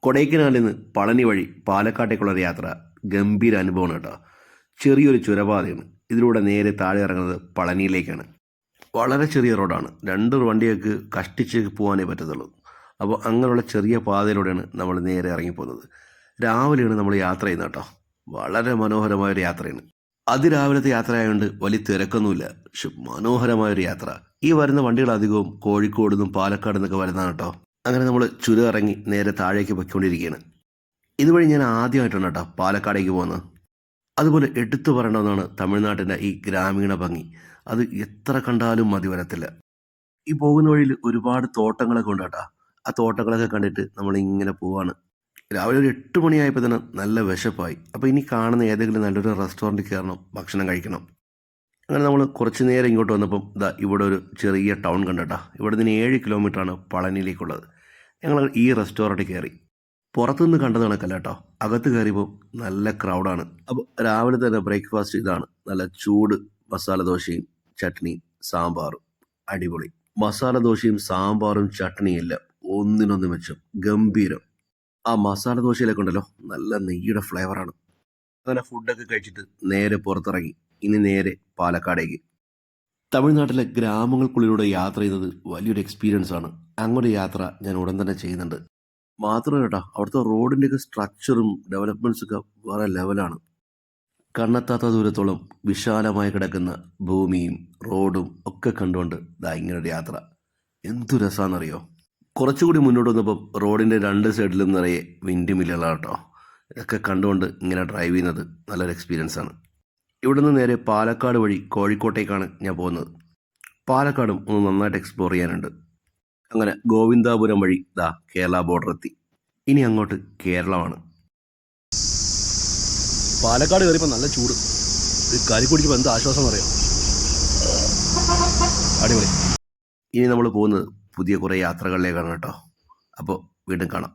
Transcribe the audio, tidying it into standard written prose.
കൊടൈക്കനാലിൽ നിന്ന് പളനി വഴി പാലക്കാട്ടേക്കുള്ളൊരു യാത്ര ഗംഭീര അനുഭവമാണ് കേട്ടോ. ചെറിയൊരു ചുരപാതയാണ്. ഇതിലൂടെ നേരെ താഴെ ഇറങ്ങുന്നത് പളനിയിലേക്കാണ്. വളരെ ചെറിയ റോഡാണ്. രണ്ട് വണ്ടികൾക്ക് കഷ്ടിച്ച് പോകാനേ പറ്റത്തുള്ളൂ. അപ്പോൾ അങ്ങനെയുള്ള ചെറിയ പാതയിലൂടെയാണ് നമ്മൾ നേരെ ഇറങ്ങിപ്പോകുന്നത്. രാവിലെയാണ് നമ്മൾ യാത്ര ചെയ്യുന്നത് കേട്ടോ. വളരെ മനോഹരമായൊരു യാത്രയാണ്. അതിരാവിലത്തെ യാത്രയായതുകൊണ്ട് വലിയ തിരക്കൊന്നുമില്ല. പക്ഷെ മനോഹരമായൊരു യാത്ര. ഈ വരുന്ന വണ്ടികളധികവും കോഴിക്കോട് നിന്നും പാലക്കാട് നിന്നൊക്കെ വരുന്നതാണ് കേട്ടോ. അങ്ങനെ നമ്മൾ ചുരം ഇറങ്ങി നേരെ താഴേക്ക് പൊയ്ക്കൊണ്ടിരിക്കുകയാണ്. ഇതുവഴി ഞാൻ ആദ്യമായിട്ടാണ് കേട്ടോ പാലക്കാടേക്ക് പോകുന്നത്. അതുപോലെ എടുത്തു പറയണമെന്നാണ് തമിഴ്നാട്ടിൻ്റെ ഈ ഗ്രാമീണ ഭംഗി. അത് എത്ര കണ്ടാലും മതി വരത്തില്ല. ഈ പോകുന്ന വഴിയിൽ ഒരുപാട് തോട്ടങ്ങളൊക്കെ ഉണ്ട് കേട്ടോ. ആ തോട്ടങ്ങളൊക്കെ കണ്ടിട്ട് നമ്മളിങ്ങനെ പോവാണ്. രാവിലെ ഒരു 8 മണിയായപ്പോൾ തന്നെ നല്ല വിശപ്പായി. അപ്പോൾ ഇനി കാണുന്ന ഏതെങ്കിലും നല്ലൊരു റെസ്റ്റോറൻറ്റിൽ കയറണം, ഭക്ഷണം കഴിക്കണം. അങ്ങനെ നമ്മൾ കുറച്ച് നേരം ഇങ്ങോട്ട് വന്നപ്പം ഇവിടെ ഒരു ചെറിയ ടൗൺ കണ്ടട്ടാ. ഇവിടെ നിന്ന് 7 കിലോമീറ്ററാണ് പളനിയിലേക്കുള്ളത്. ഞങ്ങൾ ഈ റെസ്റ്റോറൻറ്റിൽ കയറി. പുറത്തുനിന്ന് കണ്ടത് കണക്കല്ല കേട്ടോ. അകത്ത് കയറിയപ്പോൾ നല്ല ക്രൗഡാണ്. അപ്പോൾ രാവിലെ തന്നെ ബ്രേക്ക്ഫാസ്റ്റ് ഇതാണ്. നല്ല ചൂട് മസാല ദോശയും ചട്നിയും സാമ്പാറും. അടിപൊളി. മസാല ദോശയും സാമ്പാറും ചട്നിയും എല്ലാം ഒന്നിനൊന്ന് മെച്ചം. ഗംഭീരം. ആ മസാല ദോശയിലൊക്കെ ഉണ്ടല്ലോ നല്ല നെയ്യുടെ ഫ്ലേവറാണ്. അങ്ങനെ ഫുഡൊക്കെ കഴിച്ചിട്ട് നേരെ പുറത്തിറങ്ങി. ഇനി നേരെ പാലക്കാടേക്ക്. തമിഴ്നാട്ടിലെ ഗ്രാമങ്ങൾക്കുള്ളിലൂടെ യാത്ര ചെയ്യുന്നത് വലിയൊരു എക്സ്പീരിയൻസ് ആണ്. അങ്ങനെ യാത്ര ഞാൻ ഉടൻ തന്നെ ചെയ്യുന്നുണ്ട്. മാത്രമല്ല കേട്ടോ, അവിടുത്തെ റോഡിൻ്റെയൊക്കെ സ്ട്രക്ചറും ഡെവലപ്മെൻറ്റ്സ് ഒക്കെ വേറെ ലെവലാണ്. കണ്ണെത്താത്ത ദൂരത്തോളം വിശാലമായി കിടക്കുന്ന ഭൂമിയും റോഡും ഒക്കെ കണ്ടുകൊണ്ട് ഇങ്ങനൊരു യാത്ര എന്തു രസമാണെന്നറിയോ. കുറച്ചുകൂടി മുന്നോട്ട് വന്നപ്പം റോഡിൻ്റെ 2 സൈഡിലും നിറയെ വിൻഡ് മില്ലുകളാണ് കേട്ടോ. ഇതൊക്കെ കണ്ടുകൊണ്ട് ഇങ്ങനെ ഡ്രൈവ് ചെയ്യുന്നത് നല്ലൊരു എക്സ്പീരിയൻസ് ആണ്. ഇവിടെ നിന്ന് നേരെ പാലക്കാട് വഴി കോഴിക്കോട്ടേക്കാണ് ഞാൻ പോകുന്നത്. പാലക്കാടും ഒന്ന് നന്നായിട്ട് എക്സ്പ്ലോർ ചെയ്യാനുണ്ട്. അങ്ങനെ ഗോവിന്ദാപുരം വഴി കേരള ബോർഡർ എത്തി. ഇനി അങ്ങോട്ട് കേരളമാണ്. പാലക്കാട് കയറിയപ്പോൾ നല്ല ചൂട്. കരിക്കുടിക്കുമ്പോൾ എന്ത് ആശ്വാസം അറിയാം. അടിപൊളി. ഇനി നമ്മൾ പോകുന്നത് പുതിയ കുറേ യാത്രകളിലേക്കാണ് കേട്ടോ. അപ്പോൾ വീണ്ടും കാണാം.